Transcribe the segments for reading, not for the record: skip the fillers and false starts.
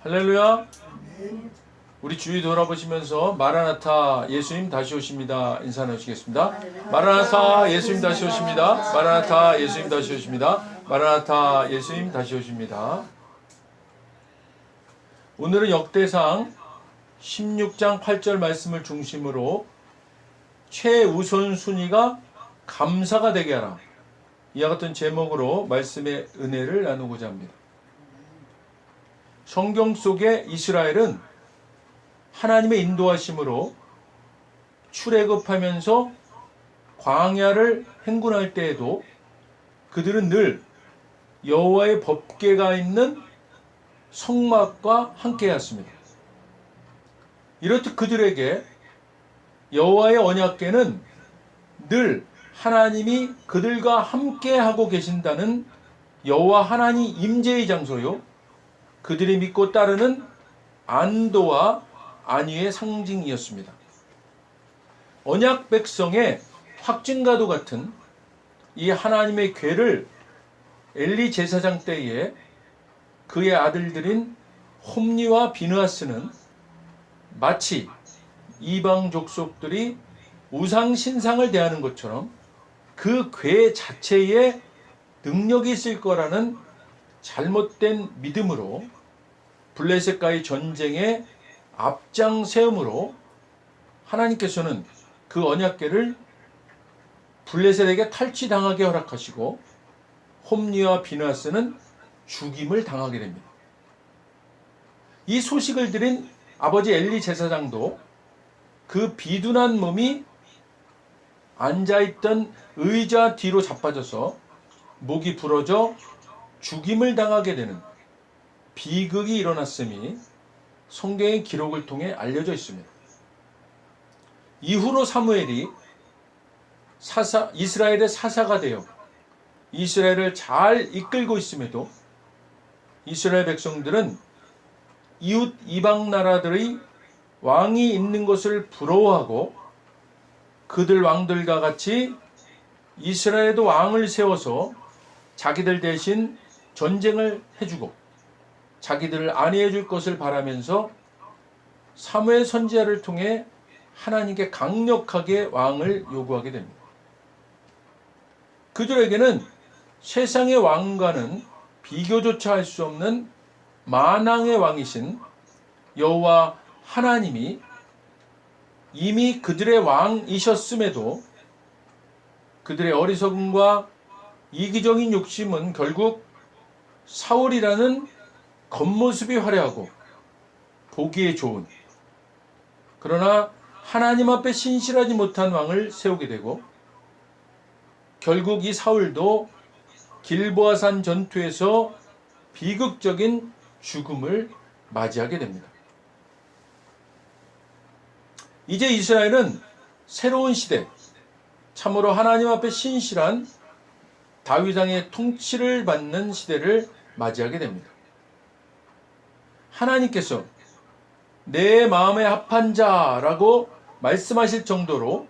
할렐루야. 우리 주위 돌아보시면서 마라나타 예수님 다시 오십니다 인사 나누시겠습니다. 마라나타 예수님 다시 오십니다. 마라나타 예수님 다시 오십니다. 마라나타 예수님 다시 오십니다. 오늘은 역대상 16장 8절 말씀을 중심으로 최우선 순위가 감사가 되게 하라, 이와 같은 제목으로 말씀의 은혜를 나누고자 합니다. 성경 속의 이스라엘은 하나님의 인도하심으로 출애굽하면서 광야를 행군할 때에도 그들은 늘 여호와의 법궤가 있는 성막과 함께였습니다. 이렇듯 그들에게 여호와의 언약궤는 늘 하나님이 그들과 함께하고 계신다는 여호와 하나님 임재의 장소요, 그들이 믿고 따르는 안도와 안위의 상징이었습니다. 언약 백성의 확증과도 같은 이 하나님의 궤를 엘리 제사장 때에 그의 아들들인 홈니와 비느하스는 마치 이방 족속들이 우상 신상을 대하는 것처럼 그 궤 자체에 능력이 있을 거라는 잘못된 믿음으로 블레셋과의 전쟁에 앞장 세움으로 하나님께서는 그 언약궤를 블레셋에게 탈취당하게 허락하시고 홈니와 비느하스는 죽임을 당하게 됩니다. 이 소식을 들은 아버지 엘리 제사장도 그 비둔한 몸이 앉아있던 의자 뒤로 자빠져서 목이 부러져 죽임을 당하게 되는 비극이 일어났음이 성경의 기록을 통해 알려져 있습니다. 이후로 사무엘이 이스라엘의 사사가 되어 이스라엘을 잘 이끌고 있음에도 이스라엘 백성들은 이웃 이방 나라들의 왕이 있는 것을 부러워하고 그들 왕들과 같이 이스라엘에도 왕을 세워서 자기들 대신 전쟁을 해주고 자기들을 안위해 줄 것을 바라면서 사무엘 선지자를 통해 하나님께 강력하게 왕을 요구하게 됩니다. 그들에게는 세상의 왕과는 비교조차 할 수 없는 만왕의 왕이신 여호와 하나님이 이미 그들의 왕이셨음에도 그들의 어리석음과 이기적인 욕심은 결국 사울이라는 겉모습이 화려하고 보기에 좋은, 그러나 하나님 앞에 신실하지 못한 왕을 세우게 되고 결국 이 사울도 길보아산 전투에서 비극적인 죽음을 맞이하게 됩니다. 이제 이스라엘은 새로운 시대, 참으로 하나님 앞에 신실한 다윗 왕의 통치를 받는 시대를 맞이하게 됩니다. 하나님께서 내 마음에 합한 자라고 말씀하실 정도로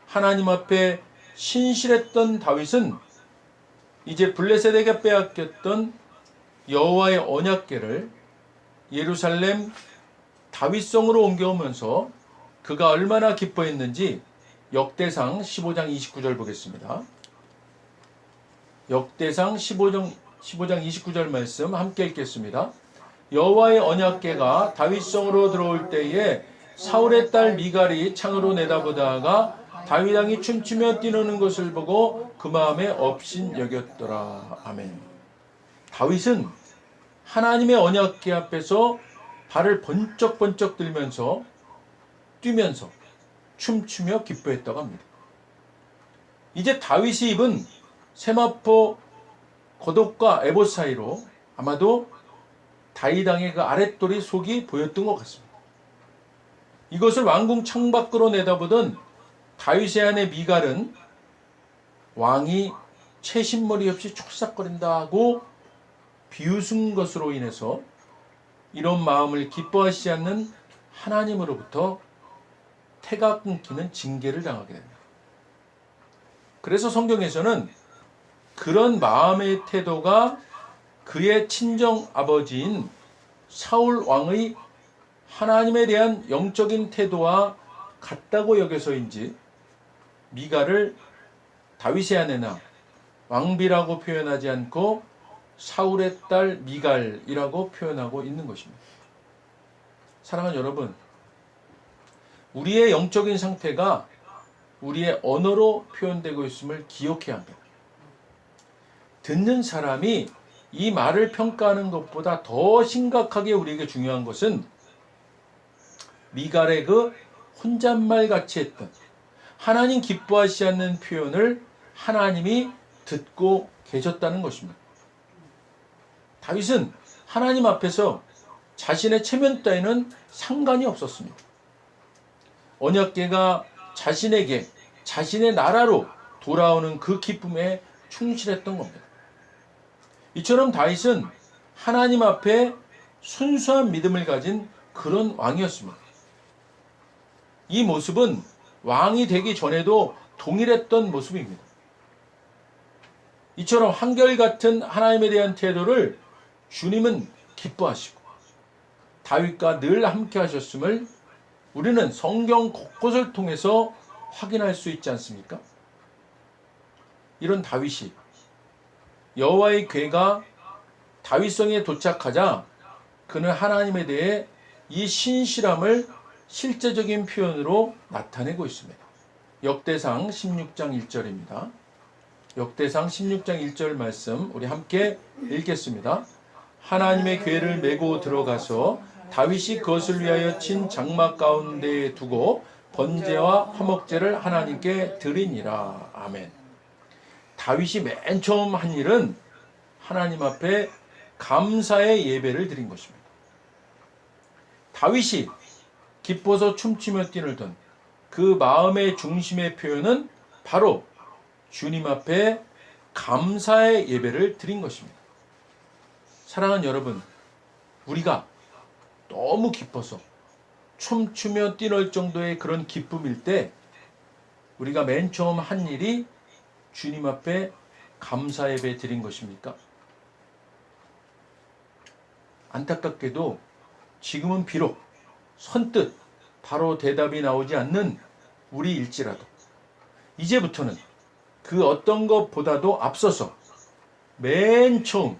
하나님 앞에 신실했던 다윗은 이제 블레셋에게 빼앗겼던 여호와의 언약궤를 예루살렘 다윗성으로 옮겨오면서 그가 얼마나 기뻐했는지 역대상 15장 29절 보겠습니다. 역대상 15장 29절 말씀 함께 읽겠습니다. 여호와의 언약궤가 다윗성으로 들어올 때에 사울의 딸 미갈이 창으로 내다보다가 다윗 왕이 춤추며 뛰노는 것을 보고 그 마음에 업신 여겼더라. 아멘. 다윗은 하나님의 언약궤 앞에서 발을 번쩍번쩍 들면서 뛰면서 춤추며 기뻐했다고 합니다. 이제 다윗이 입은 세마포 겉옷과 에봇 사이로 아마도 다윗 왕의 그 아랫도리 속이 보였던 것 같습니다. 이것을 왕궁 창밖으로 내다보던 다윗의 아내 미갈은 왕이 채신머리 없이 촐싹거린다고 비웃은 것으로 인해서 이런 마음을 기뻐하시지 않는 하나님으로부터 태가 끊기는 징계를 당하게 됩니다. 그래서 성경에서는 그런 마음의 태도가 그의 친정 아버지인 사울 왕의 하나님에 대한 영적인 태도와 같다고 여겨서인지 미갈을 다윗의 아내나 왕비라고 표현하지 않고 사울의 딸 미갈이라고 표현하고 있는 것입니다. 사랑하는 여러분, 우리의 영적인 상태가 우리의 언어로 표현되고 있음을 기억해야 합니다. 듣는 사람이 이 말을 평가하는 것보다 더 심각하게 우리에게 중요한 것은 미갈의 그 혼잣말 같이 했던 하나님 기뻐하시지 않는 표현을 하나님이 듣고 계셨다는 것입니다. 다윗은 하나님 앞에서 자신의 체면 따위는 상관이 없었습니다. 언약궤가 자신에게 자신의 나라로 돌아오는 그 기쁨에 충실했던 겁니다. 이처럼 다윗은 하나님 앞에 순수한 믿음을 가진 그런 왕이었습니다. 이 모습은 왕이 되기 전에도 동일했던 모습입니다. 이처럼 한결같은 하나님에 대한 태도를 주님은 기뻐하시고 다윗과 늘 함께 하셨음을 우리는 성경 곳곳을 통해서 확인할 수 있지 않습니까? 이런 다윗이 여호와의 궤가 다윗성에 도착하자 그는 하나님에 대해 이 신실함을 실제적인 표현으로 나타내고 있습니다. 역대상 16장 1절입니다. 역대상 16장 1절 말씀 우리 함께 읽겠습니다. 하나님의 궤를 메고 들어가서 다윗이 그것을 위하여 친 장막 가운데에 두고 번제와 화목제를 하나님께 드리니라. 아멘. 다윗이 맨 처음 한 일은 하나님 앞에 감사의 예배를 드린 것입니다. 다윗이 기뻐서 춤추며 뛰놀던 그 마음의 중심의 표현은 바로 주님 앞에 감사의 예배를 드린 것입니다. 사랑하는 여러분, 우리가 너무 기뻐서 춤추며 뛰놀 정도의 그런 기쁨일 때 우리가 맨 처음 한 일이 주님 앞에 감사 예배 드린 것입니까? 안타깝게도 지금은 비록 선뜻 바로 대답이 나오지 않는 우리일지라도 이제부터는 그 어떤 것보다도 앞서서 맨 처음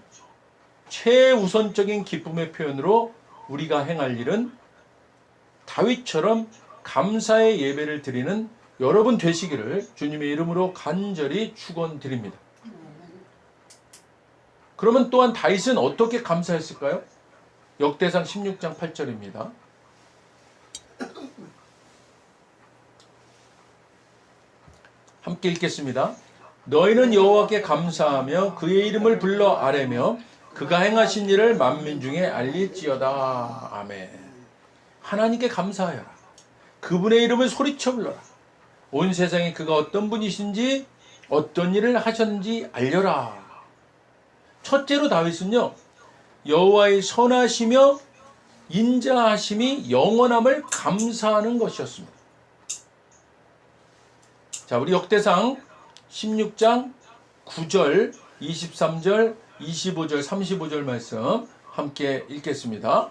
최우선적인 기쁨의 표현으로 우리가 행할 일은 다윗처럼 감사의 예배를 드리는 여러분 되시기를 주님의 이름으로 간절히 축원드립니다. 그러면 또한 다윗은 어떻게 감사했을까요? 역대상 16장 8절입니다. 함께 읽겠습니다. 너희는 여호와께 감사하며 그의 이름을 불러 아뢰며 그가 행하신 일을 만민 중에 알릴지어다. 아멘. 하나님께 감사하여라. 그분의 이름을 소리쳐 불러라. 온 세상에 그가 어떤 분이신지 어떤 일을 하셨는지 알려라. 첫째로 다윗은요, 여호와의 선하시며 인자하심이 영원함을 감사하는 것이었습니다. 자, 우리 역대상 16장 9절, 23절, 25절, 35절 말씀 함께 읽겠습니다.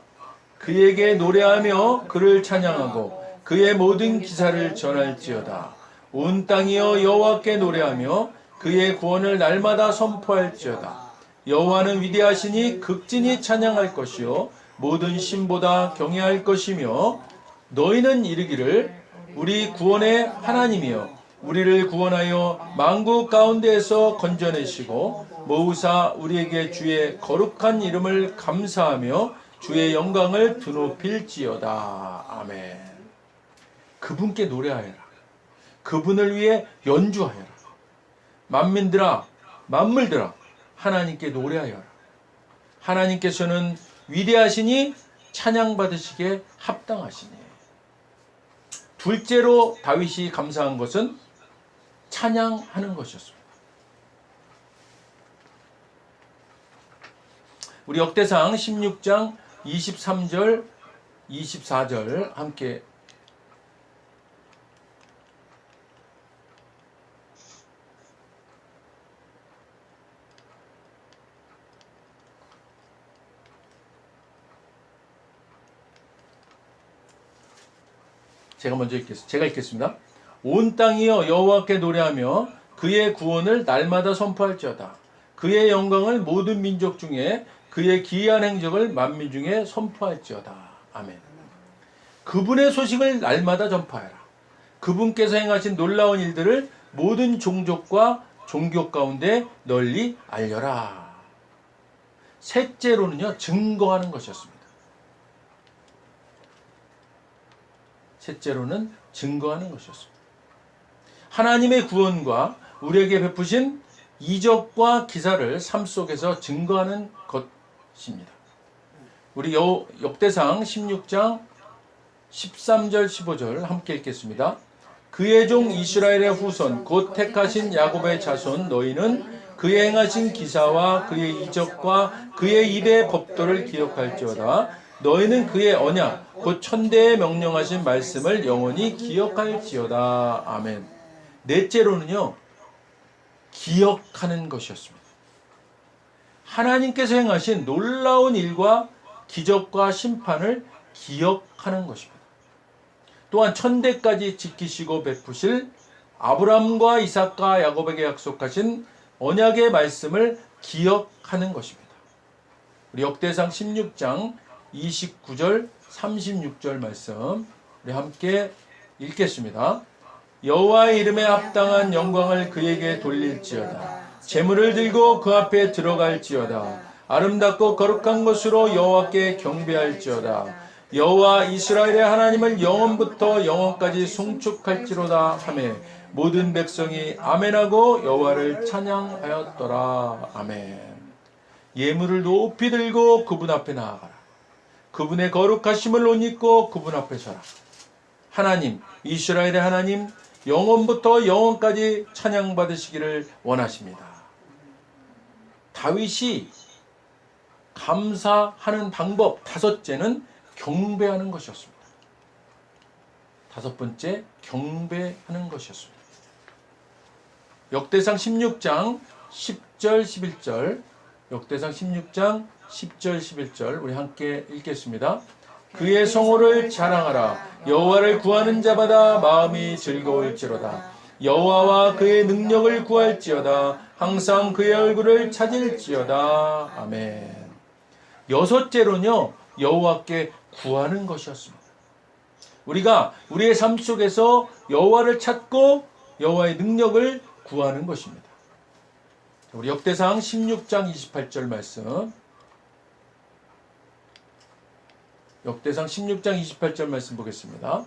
그에게 노래하며 그를 찬양하고 그의 모든 기사를 전할지어다. 온 땅이여 여호와께 노래하며 그의 구원을 날마다 선포할지어다. 여호와는 위대하시니 극진히 찬양할 것이요 모든 신보다 경외할 것이며 너희는 이르기를 우리 구원의 하나님이여 우리를 구원하여 만국 가운데에서 건져내시고 모으사 우리에게 주의 거룩한 이름을 감사하며 주의 영광을 드높일지어다. 아멘. 그분께 노래하여라. 그분을 위해 연주하여라. 만민들아, 만물들아, 하나님께 노래하여라. 하나님께서는 위대하시니 찬양받으시기에 합당하시니. 둘째로 다윗이 감사한 것은 찬양하는 것이었습니다. 우리 역대상 16장 23절, 24절 함께 제가 읽겠습니다. 온 땅이여 여호와께 노래하며 그의 구원을 날마다 선포할지어다. 그의 영광을 모든 민족 중에 그의 기이한 행적을 만민 중에 선포할지어다. 아멘. 그분의 소식을 날마다 전파하라. 그분께서 행하신 놀라운 일들을 모든 종족과 종교 가운데 널리 알려라. 셋째로는요, 증거하는 것이었습니다. 셋째로는 증거하는 것이었습니다. 하나님의 구원과 우리에게 베푸신 이적과 기사를 삶 속에서 증거하는 것입니다. 우리 역대상 16장 13절 15절 함께 읽겠습니다. 그의 종 이스라엘의 후손 곧 택하신 야곱의 자손 너희는 그의 행하신 기사와 그의 이적과 그의 입의 법도를 기억할지어다. 너희는 그의 언약 곧 천대에 명령하신 말씀을 영원히 기억할지어다. 아멘. 넷째로는요, 기억하는 것이었습니다. 하나님께서 행하신 놀라운 일과 기적과 심판을 기억하는 것입니다. 또한 천대까지 지키시고 베푸실 아브람과 이삭과 야곱에게 약속하신 언약의 말씀을 기억하는 것입니다. 우리 역대상 16장 29절 36절 말씀 우리 함께 읽겠습니다. 여호와의 이름에 합당한 영광을 그에게 돌릴지어다. 제물을 들고 그 앞에 들어갈지어다. 아름답고 거룩한 것으로 여호와께 경배할지어다. 여호와 이스라엘의 하나님을 영원부터 영원까지 송축할지로다 하매 모든 백성이 아멘하고 여호와를 찬양하였더라. 아멘. 예물을 높이 들고 그분 앞에 나아가라. 그분의 거룩하심을 옷 입고 그분 앞에 서라. 하나님, 이스라엘의 하나님, 영원부터 영원까지 찬양받으시기를 원하십니다. 다윗이 감사하는 방법 다섯째는 경배하는 것이었습니다. 다섯 번째, 경배하는 것이었습니다. 역대상 16장 10절 11절 역대상 16장 10절 11절 우리 함께 읽겠습니다. 그의 성호를 자랑하라. 여호와를 구하는 자마다 마음이 즐거울지로다. 여호와와 그의 능력을 구할지어다. 항상 그의 얼굴을 찾을지어다. 아멘. 여섯째로는요, 여호와께 구하는 것이었습니다. 우리가 우리의 삶 속에서 여호와를 찾고 여호와의 능력을 구하는 것입니다. 우리 역대상 16장 28절 말씀 역대상 16장 28절 말씀 보겠습니다.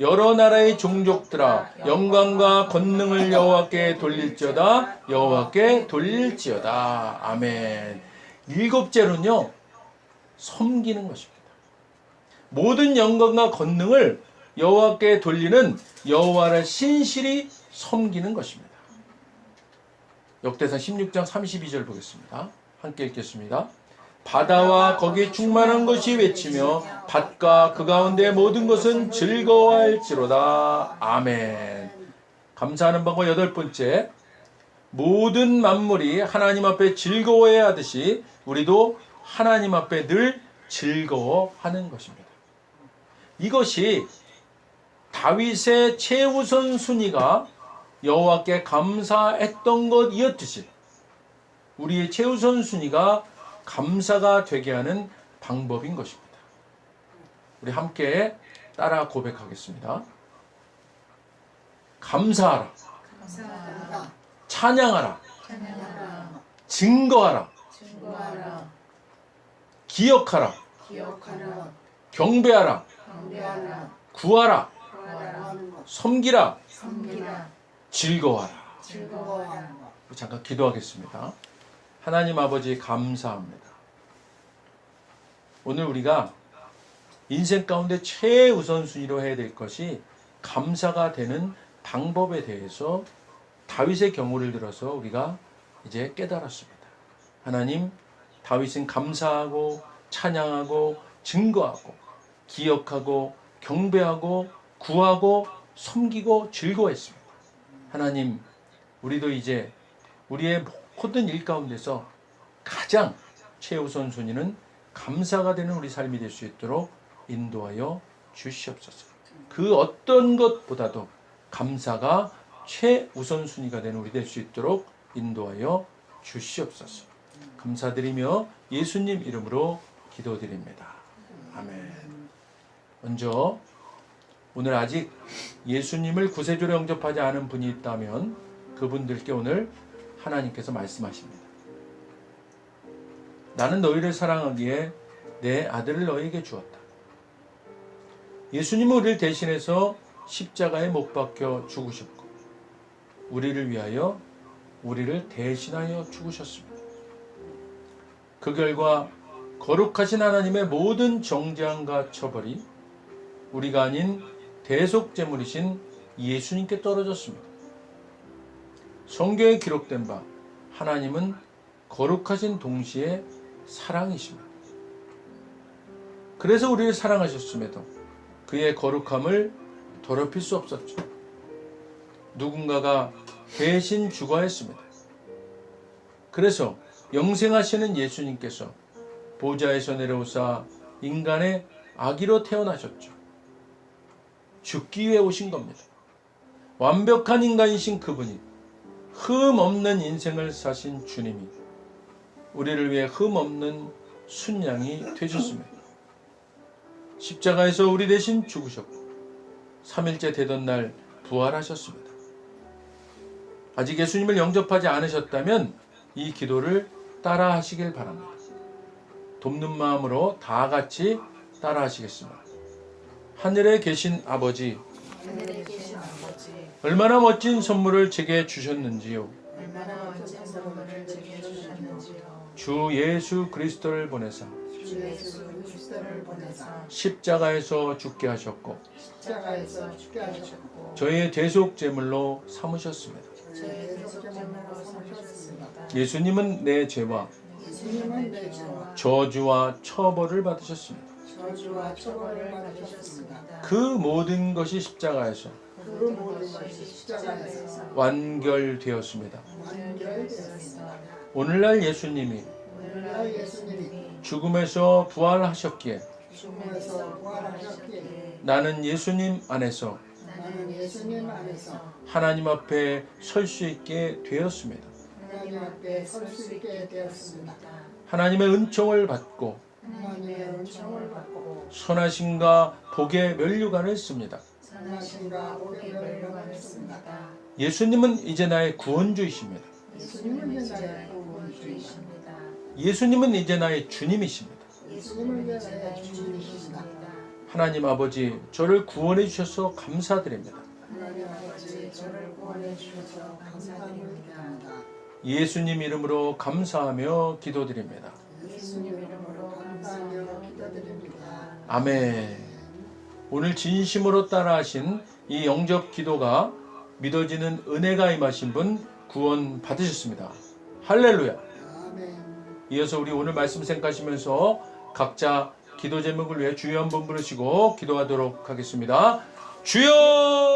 여러 나라의 종족들아 영광과 권능을 여호와께 돌릴지어다. 여호와께 돌릴지어다. 아멘. 일곱째로는요, 섬기는 것입니다. 모든 영광과 권능을 여호와께 돌리는 여호와를 신실히 섬기는 것입니다. 역대상 16장 32절 보겠습니다. 함께 읽겠습니다. 바다와 거기에 충만한 것이 외치며 밭과 그 가운데 모든 것은 즐거워할지로다. 아멘. 감사하는 방법 여덟 번째, 모든 만물이 하나님 앞에 즐거워해야 하듯이 우리도 하나님 앞에 늘 즐거워하는 것입니다. 이것이 다윗의 최우선 순위가 여호와께 감사했던 것이었듯이 우리의 최우선 순위가 감사가 되게 하는 방법인 것입니다. 우리 함께 따라 고백하겠습니다. 감사하라. 찬양하라. 증거하라. 기억하라. 경배하라. 구하라. 섬기라. 즐거워하라. 잠깐 기도하겠습니다. 하나님 아버지 감사합니다. 오늘 우리가 인생 가운데 최우선순위로 해야 될 것이 감사가 되는 방법에 대해서 다윗의 경우를 들어서 우리가 이제 깨달았습니다. 하나님, 다윗은 감사하고 찬양하고 증거하고 기억하고 경배하고 구하고 섬기고 즐거워했습니다. 하나님, 우리도 이제 우리의 모든 일 가운데서 가장 최우선 순위는 감사가 되는 우리 삶이 될 수 있도록 인도하여 주시옵소서. 그 어떤 것보다도 감사가 최우선순위가 되는 우리 될 수 있도록 인도하여 주시옵소서. 감사드리며 예수님 이름으로 기도드립니다. 아멘. 먼저 오늘 아직 예수님을 구세주로 영접하지 않은 분이 있다면 그분들께 오늘 하나님께서 말씀하십니다. 나는 너희를 사랑하기에 내 아들을 너희에게 주었다. 예수님은 우리를 대신해서 십자가에 못 박혀 죽으셨고 우리를 위하여 우리를 대신하여 죽으셨습니다. 그 결과 거룩하신 하나님의 모든 정죄함과 처벌이 우리가 아닌 대속제물이신 예수님께 떨어졌습니다. 성경에 기록된 바 하나님은 거룩하신 동시에 사랑이십니다. 그래서 우리를 사랑하셨음에도 그의 거룩함을 더럽힐 수 없었죠. 누군가가 대신 죽어야 했습니다. 그래서 영생하시는 예수님께서 보좌에서 내려오사 인간의 아기로 태어나셨죠. 죽기 위해 오신 겁니다. 완벽한 인간이신 그분이 흠 없는 인생을 사신 주님이 우리를 위해 흠 없는 순양이 되셨습니다. 십자가에서 우리 대신 죽으셨고 3일째 되던 날 부활하셨습니다. 아직 예수님을 영접하지 않으셨다면 이 기도를 따라 하시길 바랍니다. 돕는 마음으로 다 같이 따라 하시겠습니다. 하늘에 계신 아버지, 얼마나 멋진 선물을 제게 주셨는지요. 주 예수 그리스도를 보내사 십자가에서 죽게 하셨고 저희의 대속 제물로 삼으셨습니다. 예수님은 내 죄와 저주와 처벌을 받으셨습니다. 그 모든 것이 십자가에서 완결되었습니다. 오늘날 예수님이 죽음에서 부활하셨기에 나는 예수님 안에서 하나님 앞에 설 수 있게 되었습니다. 하나님의 은총을 받고 선하심과 복의 면류관을 씁니다. 예수님은 이제 나의 구원주이십니다. 예수님은 이제 나의 주님이십니다. 하나님 아버지, 저를 구원해 주셔서 감사드립니다. 예수님 이름으로 감사하며 기도드립니다. 아멘. 오늘 진심으로 따라하신 이 영접 기도가 믿어지는 은혜가 임하신 분 구원 받으셨습니다. 할렐루야. 이어서 우리 오늘 말씀 생각하시면서 각자 기도 제목을 위해 주여 한번 부르시고 기도하도록 하겠습니다. 주여!